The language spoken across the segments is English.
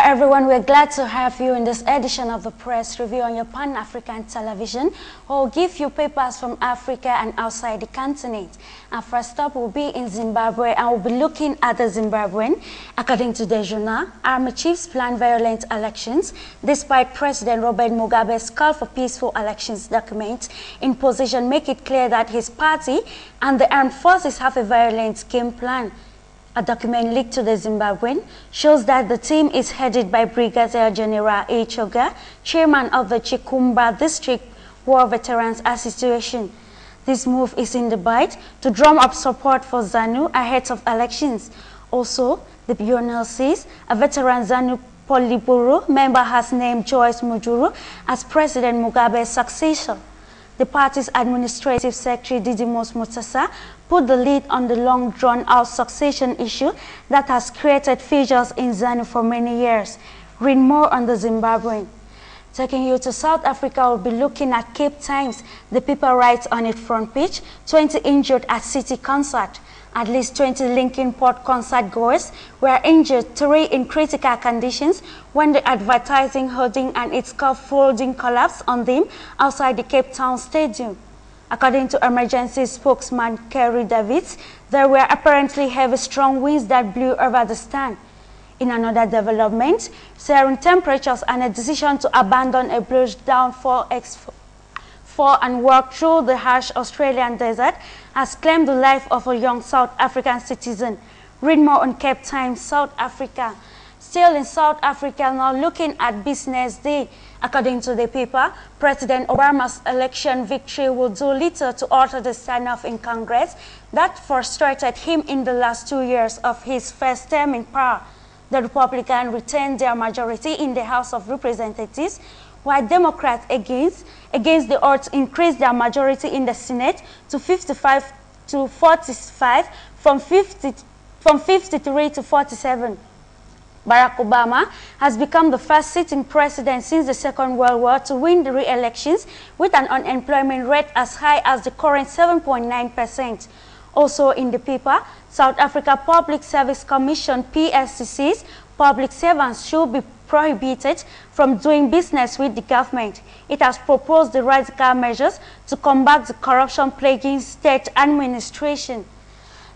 everyone, we're glad to have you in this edition of the Press Review on your Pan-African television. We'll give you papers from Africa and outside the continent. Our first stop will be in Zimbabwe, and we'll be looking at the Zimbabwean. According to the journal, army chiefs plan violent elections despite President Robert Mugabe's call for peaceful elections. Document in position make it clear that his party and the armed forces have a violent game plan. A document leaked to the Zimbabwean shows that the team is headed by Brigadier General A. Choga, chairman of the Chikumba District War Veterans Association. This move is in the bid to drum up support for ZANU ahead of elections. Also, the journal says a veteran ZANU Politburo member has named Joyce Mujuru as President Mugabe's successor. The party's administrative secretary, Didymos Mutasa, put the lead on the long drawn-out succession issue that has created fissures in ZANU for many years. Read more on the Zimbabwean. Taking you to South Africa, we'll be looking at Cape Times. The paper writes on its front page, 20 injured at City concert. At least 20 Linkin Park concert goers were injured, 3 in critical conditions, when the advertising hoarding and its scaffolding collapsed on them outside the Cape Town Stadium. According to emergency spokesman Kerry Davids, there were apparently heavy strong winds that blew over the stand. In another development, searing temperatures and a decision to abandon a blush down 4x4 and walk through the harsh Australian desert has claimed the life of a young South African citizen. Read more on Cape Times, South Africa. Still in South Africa, now looking at Business Day. According to the paper, President Obama's election victory will do little to alter the standoff in Congress that frustrated him in the last 2 years of his first term in power. The Republicans retained their majority in the House of Representatives, while Democrats against the odds increased their majority in the Senate to 55 to 45 from 53 to 47. Barack Obama has become the first sitting president since the Second World War to win the re-elections with an unemployment rate as high as the current 7.9%. Also in the paper, South Africa Public Service Commission PSCC's public servants should be prohibited from doing business with the government. It has proposed the radical measures to combat the corruption plaguing state administration.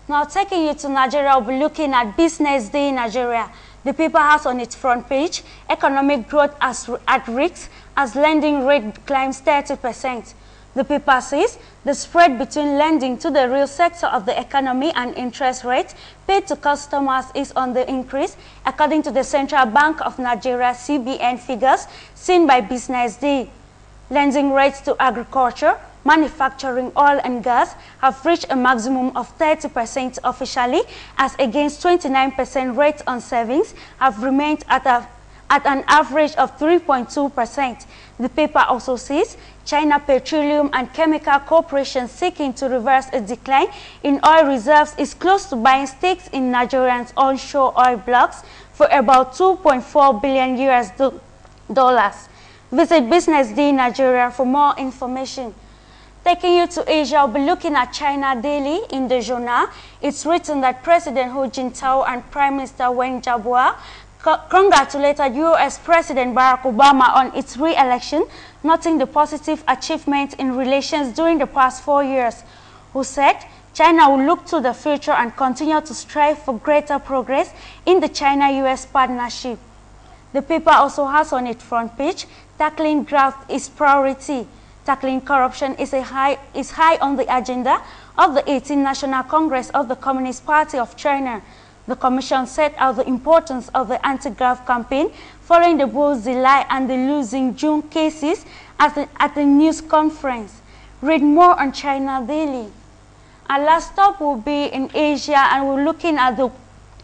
Now taking you to Nigeria, we'll be looking at Business Day in Nigeria. The paper has on its front page, economic growth at risk as lending rate climbs 30%. The paper says the spread between lending to the real sector of the economy and interest rates paid to customers is on the increase, according to the Central Bank of Nigeria CBN figures seen by Business Day. Lending rates to agriculture, manufacturing, oil and gas have reached a maximum of 30% officially, as against 29% rates on savings have remained at an average of 3.2%. The paper also says China Petroleum and Chemical Corporation, seeking to reverse a decline in oil reserves, is close to buying stakes in Nigerians' onshore oil blocks for about $2.4 billion US. Visit Business Day in Nigeria for more information. Taking you to Asia, we'll be looking at China daily. In the journal, it's written that President Hu Jintao and Prime Minister Wen Jiabao congratulated U.S. President Barack Obama on its re-election, noting the positive achievements in relations during the past 4 years. Who said China will look to the future and continue to strive for greater progress in the China-U.S. partnership. The paper also has on its front page, tackling graft is priority. Tackling corruption is high on the agenda of the 18th National Congress of the Communist Party of China. The Commission set out the importance of the anti-graft campaign following the Bull July and the losing June cases at the news conference. Read more on China daily. Our last stop will be in Asia, and we're looking at the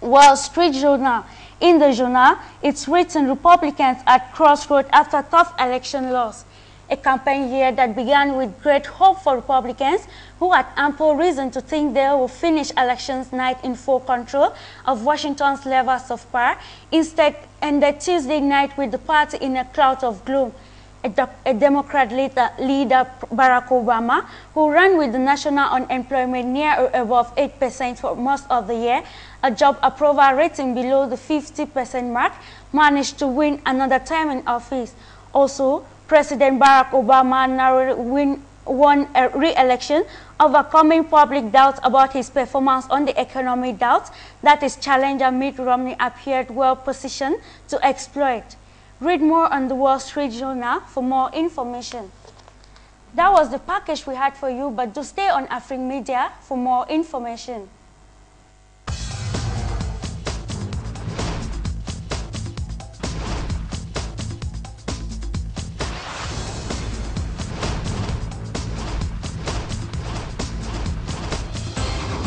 Wall Street Journal. In the journal, it's written Republicans at crossroads after tough election loss. A campaign year that began with great hope for Republicans who had ample reason to think they will finish elections night in full control of Washington's levers of power, instead ended Tuesday night with the party in a cloud of gloom. A Democrat leader, Barack Obama, who ran with the national unemployment near or above 8% for most of the year, a job approval rating below the 50% mark, managed to win another term in office. Also, President Barack Obama narrowly won a re-election, overcoming public doubts about his performance on the economic doubts that his challenger Mitt Romney appeared well positioned to exploit. Read more on the Wall Street Journal for more information. That was the package we had for you, but do stay on AFRIQUE Media for more information.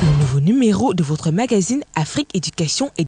Le nouveau numéro de votre magazine Afrique Éducation est